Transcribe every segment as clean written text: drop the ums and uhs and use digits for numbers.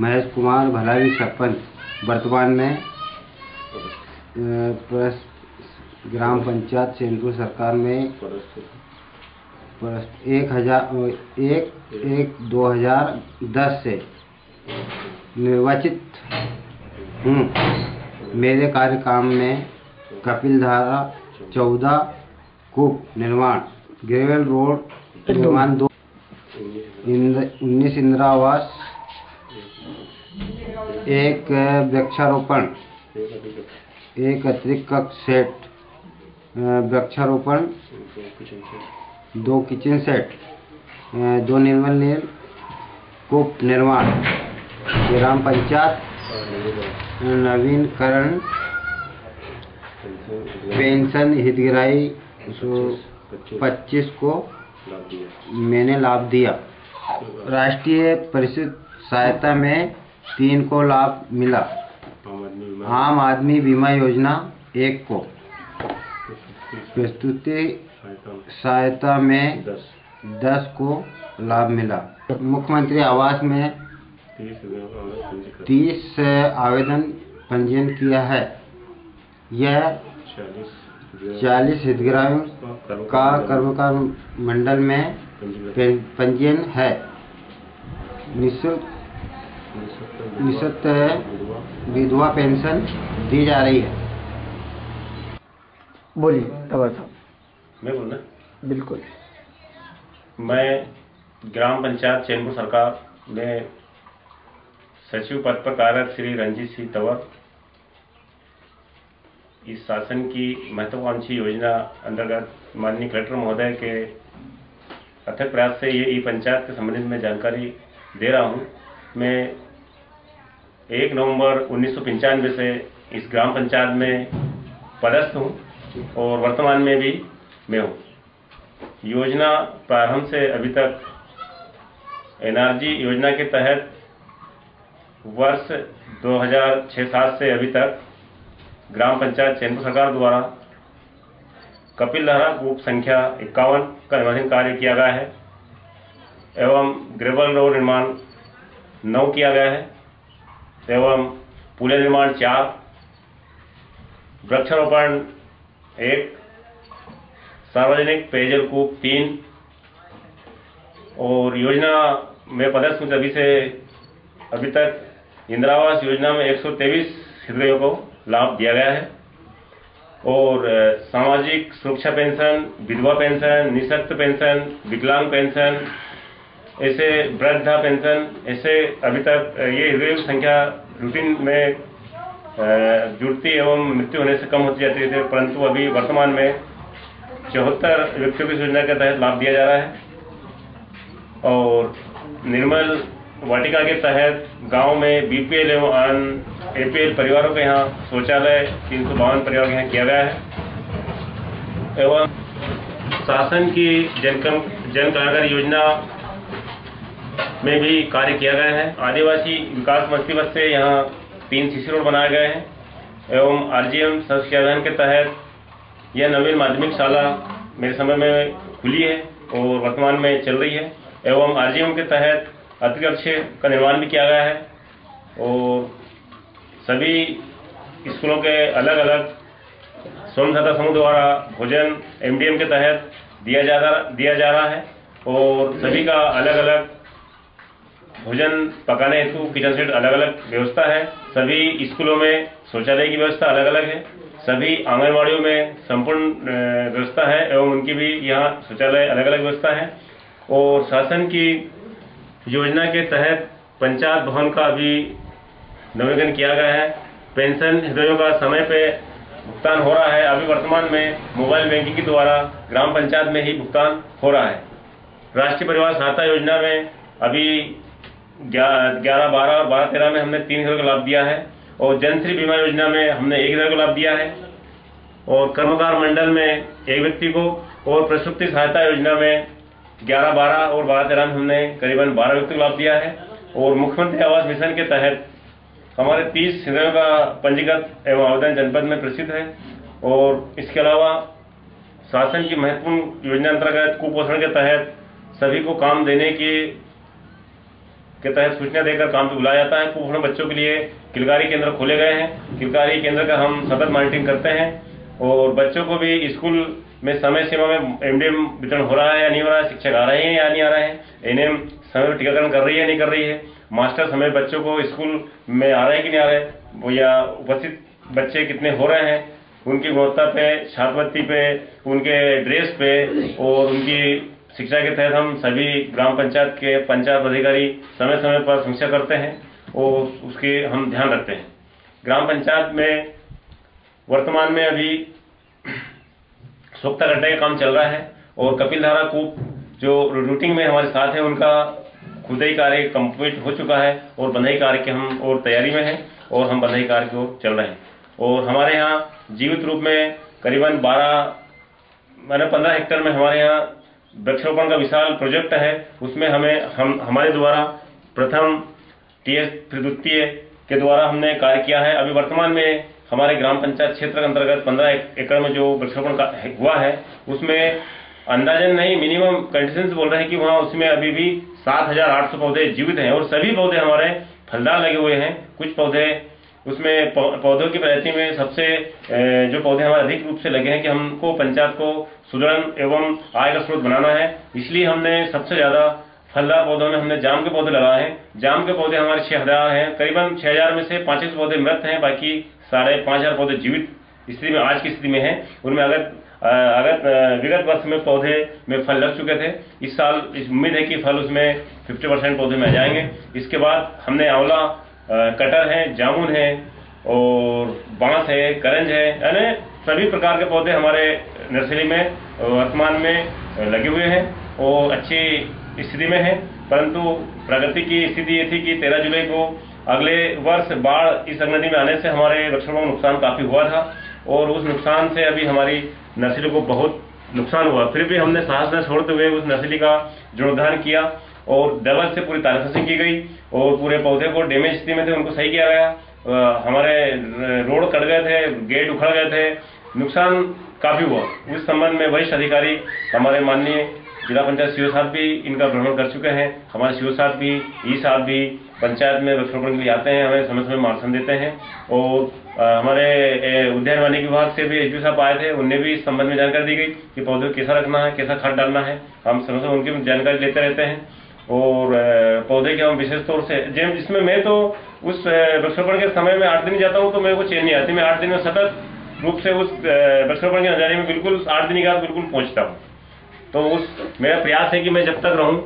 महेश कुमार भलावी सरपंच, वर्तमान में ग्राम पंचायत चैनपुर सरकार में 2010 से निर्वाचित हूँ। मेरे कार्यकाल में कपिलधारा 14 कूप निर्माण, ग्रेवल रोड निर्माण, 19 इंदिरा आवास, एक वृक्षारोपण, एक अतिरिक्त कक्ष सेट, वृक्षारोपण, 2 किचन सेट, 2 निर्मल नील कूप निर्माण, ग्राम पंचायत नवीनकरण, पेंशन हितग्राही 25 को मैंने लाभ दिया। राष्ट्रीय परिषद सहायता में 3 को लाभ मिला। आम आदमी बीमा योजना 1 को, प्रस्तुति सहायता में 10 को लाभ मिला। मुख्यमंत्री आवास में 30 आवेदन पंजीयन किया है। यह 40 हितग्राहियों का कर्मकार मंडल में पंजीयन है। निःशुल्क विधवा पेंशन दी जा रही है। बोलिए तवर साहब। मैं बोलना? बिल्कुल। मैं ग्राम पंचायत चैनपुर सरकार में सचिव पद पर कार्यरत श्री रंजीत सिंह तंवर इस शासन की महत्वाकांक्षी योजना अंतर्गत माननीय कलेक्टर महोदय के अथक प्रयास से ये ई पंचायत के संबंध में जानकारी दे रहा हूँ। मैं 1 नवंबर 1995 से इस ग्राम पंचायत में पदस्थ हूँ और वर्तमान में भी मैं हूँ। योजना प्रारंभ से अभी तक एनआरजी योजना के तहत वर्ष 2006-07 से अभी तक ग्राम पंचायत चैनपुर सरकार द्वारा कपिलधारा कूप संख्या 51 का निर्माण कार्य किया गया है एवं ग्रेवल रोड निर्माण 9 किया गया है एवं पुल निर्माण 4, वृक्षारोपण 1, सार्वजनिक पेयजल कूप 3 और योजना में पदस्थ हूँ अभी तक इंदिरा आवास योजना में 123 हितग्राहियों को लाभ दिया गया है और सामाजिक सुरक्षा पेंशन, विधवा पेंशन, निःशक्त पेंशन, विकलांग पेंशन, ऐसे वृद्धा पेंशन, ऐसे अभी तक ये हितग्राहियों की संख्या रूटीन में जुड़ती एवं मृत्यु होने से कम होती जाती है, परंतु अभी वर्तमान में 74 व्यक्तियों की योजना के तहत लाभ दिया जा रहा है और निर्मल वाटिका के तहत गांव में बीपीएल एवं एपीएल परिवारों के यहाँ शौचालय 352 परिवारों के यहाँ किया गया है एवं शासन की जन कल्याणकारी योजना में भी कार्य किया गया है। आदिवासी विकास मंत्री पद से यहाँ 3 सीसी रोड बनाए गए हैं एवं आरजीएम शिक्षा अभियान के तहत यह नवीन माध्यमिक शाला मेरे समय में खुली है और वर्तमान में चल रही है एवं आरजीएम के तहत अतिरिक्त का निर्माण भी किया गया है और सभी स्कूलों के अलग अलग स्वयं सहायता समूह द्वारा भोजन एमडीएम के तहत दिया जा रहा है और सभी का अलग अलग भोजन पकाने हेतु किचन सेट अलग अलग व्यवस्था है। सभी स्कूलों में शौचालय की व्यवस्था अलग अलग है। सभी आंगनबाड़ियों में संपूर्ण व्यवस्था है एवं उनकी भी यहाँ शौचालय अलग अलग व्यवस्था है और शासन की योजना के तहत पंचायत भवन का भी नवीनीकरण किया गया है। पेंशन हितग्राहियों का समय पे भुगतान हो रहा है। अभी वर्तमान में मोबाइल बैंकिंग के द्वारा ग्राम पंचायत में ही भुगतान हो रहा है। राष्ट्रीय परिवार सहायता योजना में अभी 11-12 और 12-13 में हमने 3 हितग्राहियों को लाभ दिया है और जनश्री बीमा योजना में हमने 1 हितग्राही को लाभ दिया है और कर्मकार मंडल में 1 व्यक्ति को और प्रसूति सहायता योजना में 11-12 और 12-13 में हमने करीबन 12 व्यक्ति को लाभ दिया है और मुख्यमंत्री आवास मिशन के तहत हमारे 30 हितग्राहियों का पंजीकृत एवं आवेदन जनपद में प्रसिद्ध है और इसके अलावा शासन की महत्वपूर्ण योजना अंतर्गत कुपोषण के तहत सभी को काम देने की के तहत सूचना देकर काम पे बुलाया जाता है। कुपोषण बच्चों के लिए किलकारी केंद्र खोले गए हैं। किलकारी केंद्र का हम सतत मॉनिटरिंग करते हैं और बच्चों को भी स्कूल में समय सीमा में एमडीएम वितरण हो रहा है या नहीं हो रहा है, शिक्षक आ रहे हैं या नहीं आ रहे हैं, एएनएम समय पर टीकाकरण कर रही है नहीं कर रही है, मास्टर समय बच्चों को स्कूल में आ रहे हैं कि नहीं आ रहे, या उपस्थित बच्चे कितने हो रहे हैं, उनकी गुणवत्ता पे, छात्रवृत्ति पे, उनके ड्रेस पे और उनकी शिक्षा के तहत हम सभी ग्राम पंचायत के पंचायत अधिकारी समय समय पर समीक्षा करते हैं और उसके हम ध्यान रखते हैं। ग्राम पंचायत में वर्तमान में अभी सोख्ता गड्ढे का काम चल रहा है और कपिलधारा कूप जो रूटिंग में हमारे साथ है उनका खुदाई कार्य कंप्लीट हो चुका है और बंधाई कार्य के हम और तैयारी में है और हम बंधाई कार्य की ओर चल रहे हैं। और हमारे यहाँ जीवित रूप में करीबन 15 हेक्टेयर में हमारे यहाँ वृक्षारोपण का विशाल प्रोजेक्ट है। उसमें हमारे द्वारा प्रथम टीएस फिर द्वितीय के द्वारा हमने कार्य किया है। अभी वर्तमान में हमारे ग्राम पंचायत क्षेत्र के अंतर्गत 15 एकड़ में जो वृक्षारोपण का हुआ है उसमें अंदाजन नहीं, मिनिमम कंडीशंस बोल रहे हैं कि वहाँ उसमें अभी भी 7,800 पौधे जीवित हैं और सभी पौधे हमारे फलदार लगे हुए हैं। कुछ पौधे उसमें पौधों की प्रजाति में सबसे जो पौधे हमारे अधिक रूप से लगे हैं कि हमको पंचायत को सुदृढ़ एवं आय का स्रोत बनाना है, इसलिए हमने सबसे ज्यादा फलदार पौधों में हमने जाम के पौधे लगाए हैं। जाम के पौधे हमारे 6,000 हैं, करीबन 6,000 में से 500 पौधे मृत हैं, बाकी 5,500 पौधे जीवित स्थिति में आज की स्थिति में हैं। उनमें अगर विगत वर्ष में पौधे में फल लग चुके थे, इस साल उम्मीद है कि फल उसमें 50% पौधे में आ जाएंगे। इसके बाद हमने आंवला, कटहल है, जामुन है और बांस है, करंज है, यानी सभी प्रकार के पौधे हमारे नर्सरी में वर्तमान में लगे हुए हैं और अच्छी स्थिति में है। परंतु प्रगति की स्थिति ये थी कि 13 जुलाई को अगले वर्ष बाढ़ इस नदी में आने से हमारे वृक्षों को नुकसान काफी हुआ था और उस नुकसान से अभी हमारी नर्सरी को बहुत नुकसान हुआ। फिर भी हमने साहस न छोड़ते हुए उस नर्सरी का जीर्णोद्धार किया और डबल से पूरी तारकसी की गई और पूरे पौधे को डैमेज स्थिति में थे उनको सही किया गया। हमारे रोड कट गए थे, गेट उखड़ गए थे, नुकसान काफी हुआ। उस संबंध में वरिष्ठ अधिकारी हमारे माननीय जिला पंचायत सीओ साहब भी इनका भ्रमण कर चुके हैं। हमारे सीओ साहब भी, ई साहब भी पंचायत में वृक्षारोपण के लिए आते हैं, हमें समय समय मार्गदर्शन देते हैं और हमारे उद्यान वानिकी विभाग से भी एसडीओ साहब आए थे, उन्हें भी इस संबंध में जानकारी दी गई कि पौधे को कैसा रखना है, कैसा खाद डालना है। हम समय समय उनकी जानकारी लेते रहते हैं और पौधे के हम विशेष तौर से जिसमें मैं तो उस वृक्षारोपण के समय में 8 दिन जाता हूँ तो मेरे को चैन नहीं आती। मैं 8 दिन में सतत रूप से उस वृक्षारोपण के नजारे में बिल्कुल 8 दिन के बाद बिल्कुल पहुंचता हूँ। तो मेरा प्रयास है कि मैं जब तक रहूं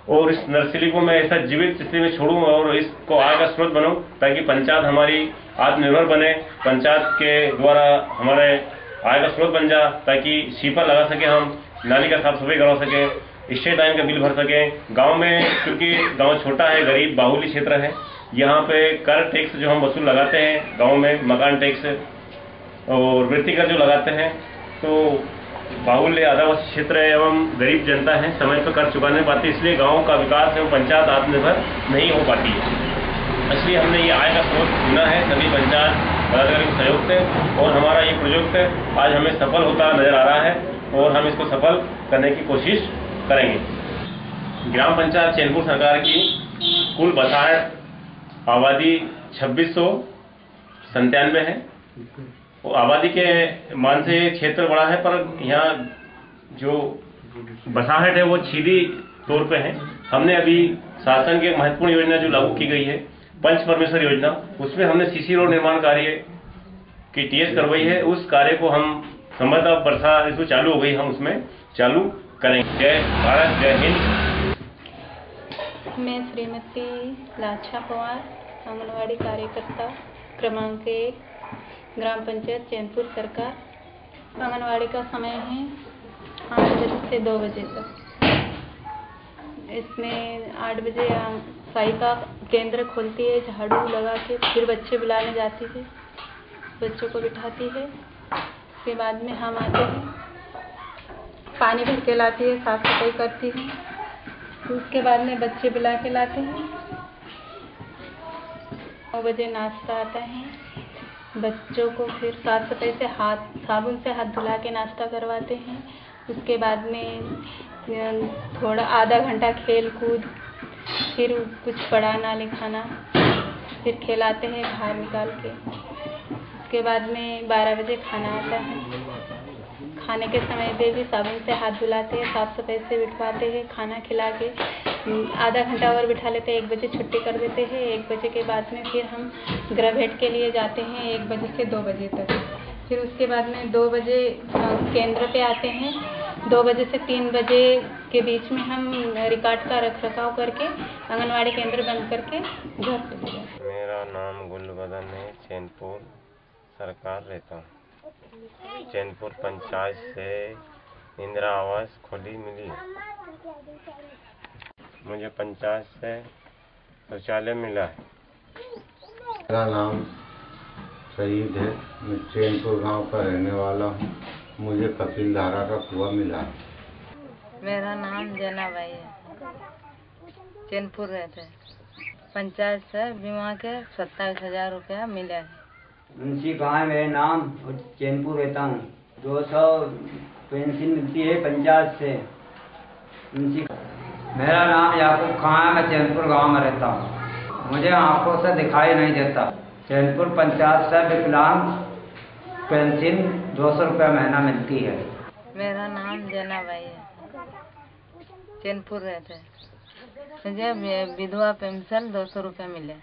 और इस नर्सरी को मैं ऐसा जीवित स्थिति में छोड़ूं और इसको आय का स्रोत बनाऊं ताकि पंचायत हमारी आत्मनिर्भर बने, पंचायत के द्वारा हमारे आय का स्रोत बन जा, ताकि सीपा लगा सके, हम नाली का साफ सफाई करवा सके, स्टेट लाइन का बिल भर सके। गांव में क्योंकि गांव छोटा है, गरीब बाहुल्य क्षेत्र है, यहाँ पे कर टैक्स जो हम वसूल लगाते हैं गाँव में, मकान टैक्स और वृत्ति कर जो लगाते हैं, तो बाहुल्य आदिवासी क्षेत्र एवं गरीब जनता है, समय पर कर चुका नहीं पाती, इसलिए गांव का विकास एवं पंचायत आत्मनिर्भर नहीं हो पाती है। इसलिए हमने ये आय का स्रोत चुना है सभी पंचायत पदाधिकारी के सहयोग से और हमारा ये प्रोजेक्ट आज हमें सफल होता नजर आ रहा है और हम इसको सफल करने की कोशिश करेंगे। ग्राम पंचायत चैनपुर सरकार की कुल बसाहट आबादी 2697 है। आबादी के मान से क्षेत्र बड़ा है, पर यहाँ जो बसाहट है वो सीधी तौर पे है। हमने अभी शासन की महत्वपूर्ण योजना जो लागू की गई है, पंच परमेश्वर योजना, उसमें हमने सीसी रोड निर्माण कार्य की टीएस करवाई है। उस कार्य को हम संभवतः वर्षा ऋतु चालू हो गई, हम उसमें चालू करेंगे। जय भारत, जय हिंद। मैं श्रीमती लाछा पवार, आंगनवाड़ी कार्यकर्ता क्रमांक 1, ग्राम पंचायत चैनपुर सरकार। आंगनवाड़ी का समय है 8 बजे से 2 बजे तक। इसमें 8 बजे सहायिका केंद्र खोलती है, झाड़ू लगा के फिर बच्चे बुलाने जाती है, बच्चों को बिठाती है। उसके बाद में हम आते हैं, पानी भर के लाती है, साफ सफाई करती है। उसके बाद में बच्चे बुला के लाते हैं। 9 बजे नाश्ता आता है, बच्चों को फिर साफ सफाई से साबुन से हाथ धुला के नाश्ता करवाते हैं। उसके बाद में थोड़ा आधा घंटा खेल कूद फिर कुछ पढ़ाना लिखाना, फिर खिलाते हैं बाहर निकाल के। उसके बाद में 12 बजे खाना आता है। खाने के समय पे भी साबुन से हाथ धुलाते हैं, साफ सफाई से बिठवाते हैं। खाना खिला के आधा घंटा और बिठा लेते हैं, 1 बजे छुट्टी कर देते हैं। 1 बजे के बाद में फिर हम गृह भेंट के लिए जाते हैं 1 बजे से 2 बजे तक। फिर उसके बाद में 2 बजे केंद्र पे आते हैं। 2 बजे से 3 बजे के बीच में हम रिकॉर्ड का रखरखाव करके आंगनवाड़ी केंद्र बंद करके घर चले जाते हैं। मेरा नाम गुलबदन है, चैनपुर सरकार रहता हूँ। चैनपुर पंचायत से इंदिरा आवास खोली मिली। मुझे पंचायत से शौचालय मिला है। मेरा नाम सईद है, मैं चैनपुर गांव का रहने वाला हूँ। मुझे कपिल धारा का कुआं मिला है। मेरा नाम जैनाबाई है, चैनपुर रहते हैं। पंचायत से बीमा के 27,000 रुपया मिला है। मुंशी कहाँ है मेरे नाम, और चैनपुर रहता हूँ। 200 पेंशन मिलती है पंचायत से। मुंशी मेरा नाम याकूब खां है, मैं चैनपुर गांव में रहता हूँ। मुझे आंखों से दिखाई नहीं देता। चैनपुर पंचायत से विकलांग पेंशन 200 रुपया महीना मिलती है। मेरा नाम जैनाबाई है, चैनपुर रहते हैं। मुझे विधवा पेंशन 200 रुपया मिले।